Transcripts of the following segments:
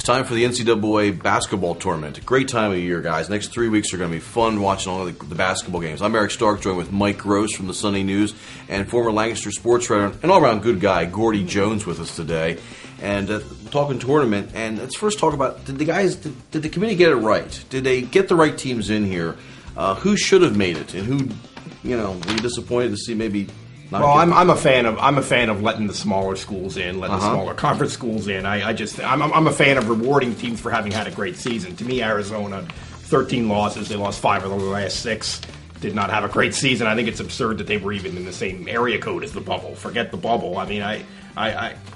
time for the NCAA basketball tournament. Great time of year, guys. Next 3 weeks are going to be fun watching all the basketball games. I'm Eric Stark, joined with Mike Gross from the Sunday News and former Lancaster sports writer and all-around good guy, Gordy Jones, with us today. And talking tournament, and let's first talk about, did the committee get it right? Did they get the right teams in here? Who should have made it, and who, were you disappointed to see maybe not? Well, I'm a fan of letting the smaller schools in, letting the smaller conference schools in. I'm a fan of rewarding teams for having had a great season. To me, Arizona, 13 losses, they lost 5 of the last 6. Did not have a great season. I think it's absurd that they were even in the same area code as the bubble. Forget the bubble. I mean,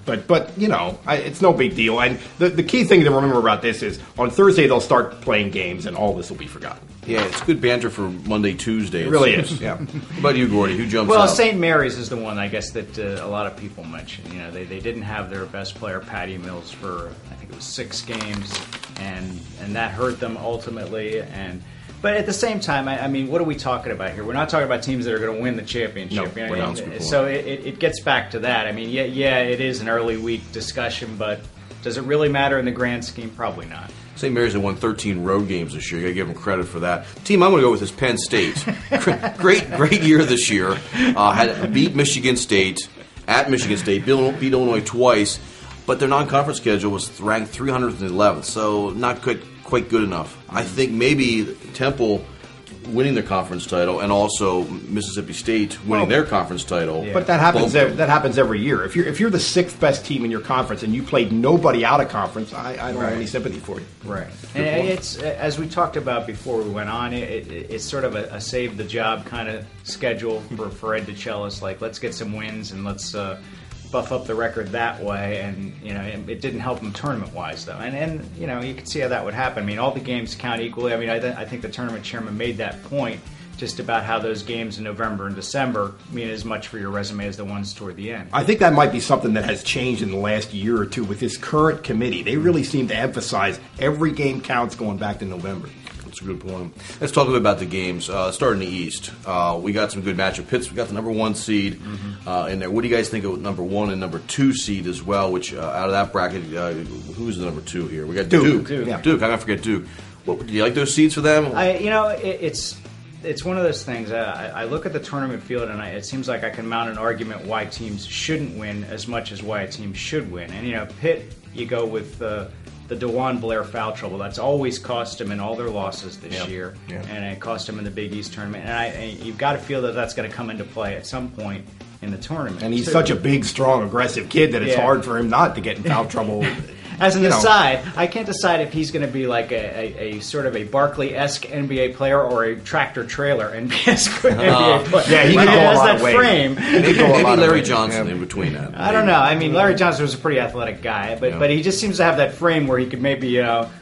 but it's no big deal. And the key thing to remember about this is on Thursday they'll start playing games, and all this will be forgotten. Yeah, it's good banter for Monday, Tuesday. It really is. Yeah. What about you, Gordy? Who jumps out? Well, St. Mary's is the one, I guess, that a lot of people mention. They didn't have their best player, Patty Mills, for I think it was 6 games, and that hurt them ultimately. But at the same time, I mean, what are we talking about here? We're not talking about teams that are going to win the championship. No, we're not. So it gets back to that. I mean, yeah, it is an early week discussion, but does it really matter in the grand scheme? Probably not. St. Mary's have won 13 road games this year. You got to give them credit for that. Team I'm going to go with is Penn State. Great year this year. Had beat Michigan State at Michigan State. Beat Illinois twice, but their non-conference schedule was ranked 311th, so not quite good enough. I think maybe Temple winning their conference title and also Mississippi State winning their conference title. Yeah. But that happens every year. If you're the 6th best team in your conference and you played nobody out of conference, I don't have any sympathy for you. Right. And it's, as we talked about before we went on, it's sort of a save the job kind of schedule for Ed DeChellis. Like, let's get some wins and let's buff up the record that way, and it didn't help them tournament-wise though, and you can see how that would happen. I mean, all the games count equally. I mean, I think the tournament chairman made that point just about how those games in November and December mean as much for your resume as the ones toward the end. I think that might be something that has changed in the last year or two with this current committee. They really seem to emphasize every game counts going back to November. That's a good point. Let's talk a bit about the games. Starting in the East, we got some good matchup. Pitts, we got the number 1 seed in there. What do you guys think of number 1 and number 2 seed as well? Which out of that bracket, who's the number 2 here? We got Duke. Yeah. Duke. I'm gonna forget Duke. Do you like those seeds for them? It's one of those things. I look at the tournament field, and it seems like I can mount an argument why teams shouldn't win as much as why a team should win. And Pitt, you go with the DeJuan Blair foul trouble. That's always cost them in all their losses this year, and it cost them in the Big East tournament. And you've got to feel that that's going to come into play at some point in the tournament. And he's such a big, strong, aggressive kid that it's hard for him not to get in foul trouble. As an aside, I can't decide if he's going to be like a sort of a Barkley-esque NBA player or a tractor-trailer NBA player. Yeah, he has that frame. Maybe Larry Johnson in between that. I don't know. I mean, Larry Johnson was a pretty athletic guy, but he just seems to have that frame where he could maybe,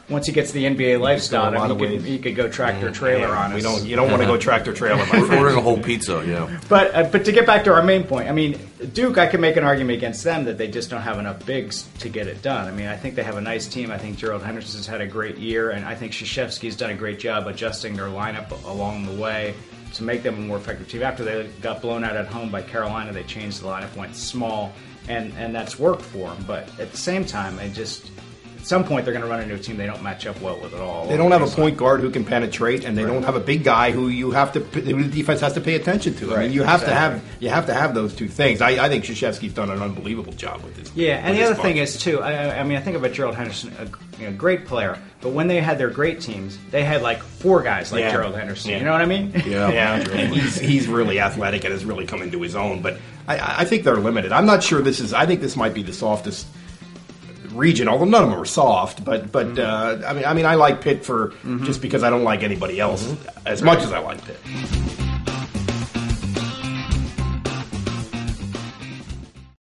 once he gets the NBA lifestyle, he could go tractor-trailer on us. You don't want to go tractor-trailer. We're ordering a whole pizza, But to get back to our main point, I mean, Duke, I can make an argument against them that they just don't have enough bigs to get it done. I mean, I think they have a nice team. I think Gerald Henderson's had a great year, and I think Krzyzewski's done a great job adjusting their lineup along the way to make them a more effective team. After they got blown out at home by Carolina, they changed the lineup, went small, and that's worked for them. But at the same time, at some point they're going to run into a team they don't match up well with at all. They don't have a point guard who can penetrate, and they don't have a big guy who the defense has to pay attention to. I mean, you have to have those two things. I think Krzyzewski's done an unbelievable job with this. Yeah, and the other thing is too. I mean, I think about Gerald Henderson, a great player, but when they had their great teams, they had like 4 guys like Gerald Henderson. Yeah. You know what I mean? Yeah. And he's really athletic and has really come into his own. But I think they're limited. I'm not sure I think this might be the softest region, although none of them are soft, but I mean I like Pitt for just because I don't like anybody else as much as I like Pitt.